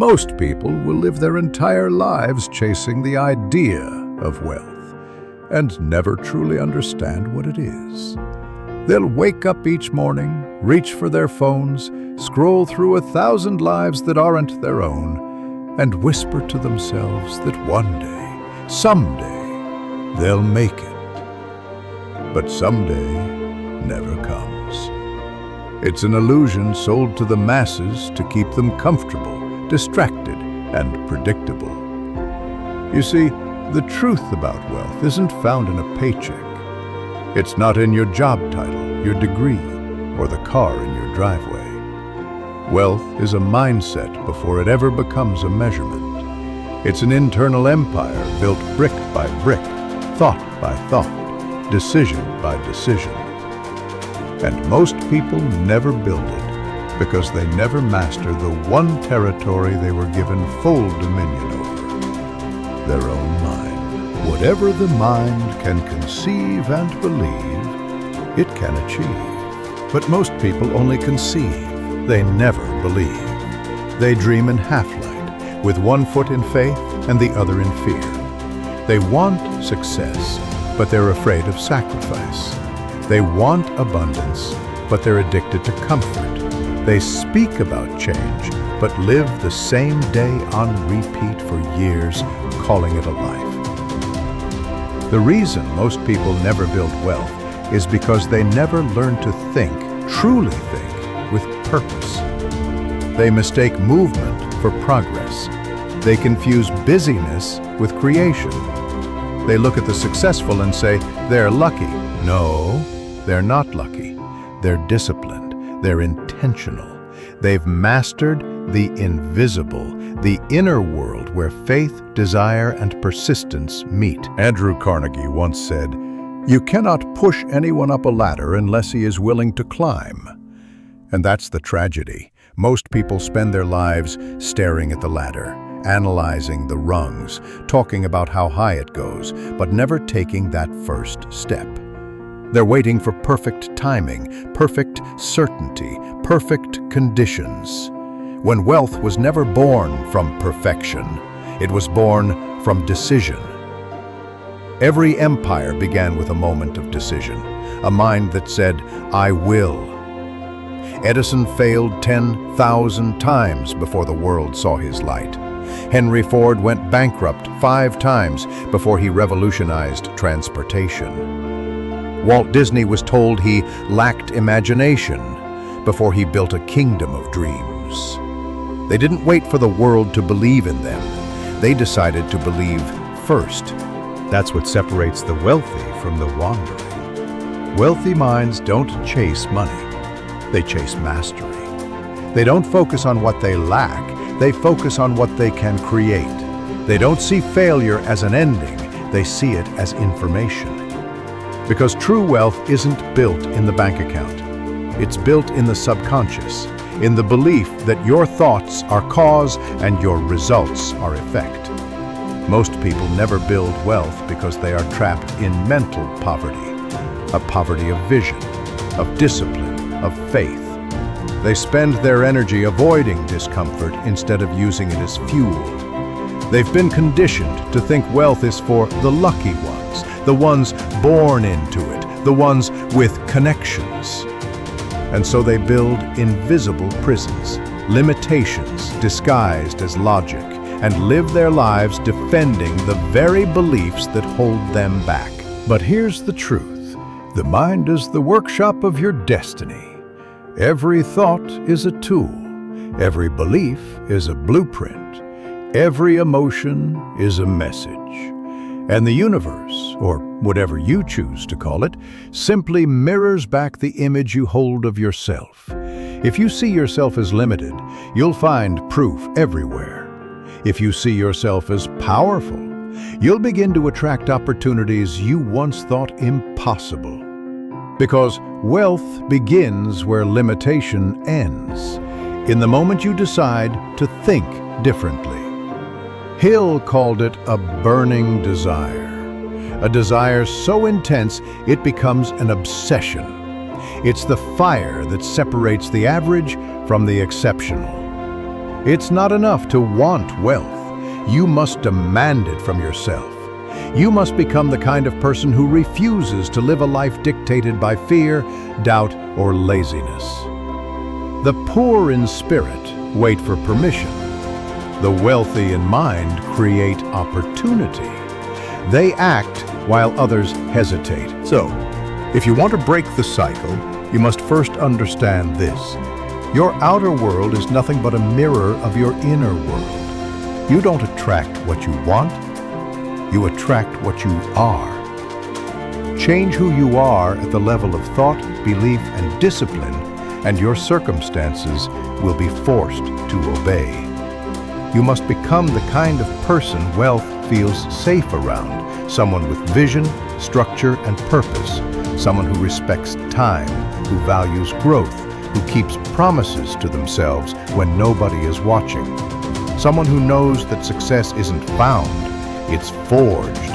Most people will live their entire lives chasing the idea of wealth and never truly understand what it is. They'll wake up each morning, reach for their phones, scroll through 1,000 lives that aren't their own, and whisper to themselves that one day, someday, they'll make it. But someday never comes. It's an illusion sold to the masses to keep them comfortable, distracted, and predictable. You see, the truth about wealth isn't found in a paycheck. It's not in your job title, your degree, or the car in your driveway. Wealth is a mindset before it ever becomes a measurement. It's an internal empire built brick by brick, thought by thought, decision by decision. And most people never build it because they never master the one territory they were given full dominion over: their own mind. Whatever the mind can conceive and believe, it can achieve. But most people only conceive, they never believe. They dream in half-light, with one foot in faith and the other in fear. They want success, but they're afraid of sacrifice. They want abundance, but they're addicted to comfort. They speak about change, but live the same day on repeat for years, calling it a life. The reason most people never build wealth is because they never learn to think, truly think, with purpose. They mistake movement for progress. They confuse busyness with creation. They look at the successful and say, they're lucky. No, they're not lucky. They're disciplined. They're intentional. They've mastered the invisible, the inner world where faith, desire, and persistence meet. Andrew Carnegie once said, "You cannot push anyone up a ladder unless he is willing to climb." And that's the tragedy. Most people spend their lives staring at the ladder, analyzing the rungs, talking about how high it goes, but never taking that first step. They're waiting for perfect timing, perfect certainty, perfect conditions. When wealth was never born from perfection, it was born from decision. Every empire began with a moment of decision, a mind that said, "I will." Edison failed 10,000 times before the world saw his light. Henry Ford went bankrupt 5 times before he revolutionized transportation. Walt Disney was told he lacked imagination before he built a kingdom of dreams. They didn't wait for the world to believe in them. They decided to believe first. That's what separates the wealthy from the wandering. Wealthy minds don't chase money. They chase mastery. They don't focus on what they lack. They focus on what they can create. They don't see failure as an ending. They see it as information. Because true wealth isn't built in the bank account. It's built in the subconscious, in the belief that your thoughts are cause and your results are effect. Most people never build wealth because they are trapped in mental poverty, a poverty of vision, of discipline, of faith. They spend their energy avoiding discomfort instead of using it as fuel. They've been conditioned to think wealth is for the lucky ones, the ones born into it, the ones with connections. And so they build invisible prisons, limitations disguised as logic, and live their lives defending the very beliefs that hold them back. But here's the truth. The mind is the workshop of your destiny. Every thought is a tool. Every belief is a blueprint. Every emotion is a message. And the universe, or whatever you choose to call it, simply mirrors back the image you hold of yourself. If you see yourself as limited, you'll find proof everywhere. If you see yourself as powerful, you'll begin to attract opportunities you once thought impossible. Because wealth begins where limitation ends, in the moment you decide to think differently. Hill called it a burning desire, a desire so intense it becomes an obsession. It's the fire that separates the average from the exceptional. It's not enough to want wealth. You must demand it from yourself. You must become the kind of person who refuses to live a life dictated by fear, doubt, or laziness. The poor in spirit wait for permission. The wealthy in mind create opportunity. They act while others hesitate. So, if you want to break the cycle, you must first understand this. Your outer world is nothing but a mirror of your inner world. You don't attract what you want, you attract what you are. Change who you are at the level of thought, belief, and discipline, and your circumstances will be forced to obey. You must become the kind of person wealth feels safe around, someone with vision, structure, and purpose, someone who respects time, who values growth, who keeps promises to themselves when nobody is watching. Someone who knows that success isn't found, it's forged.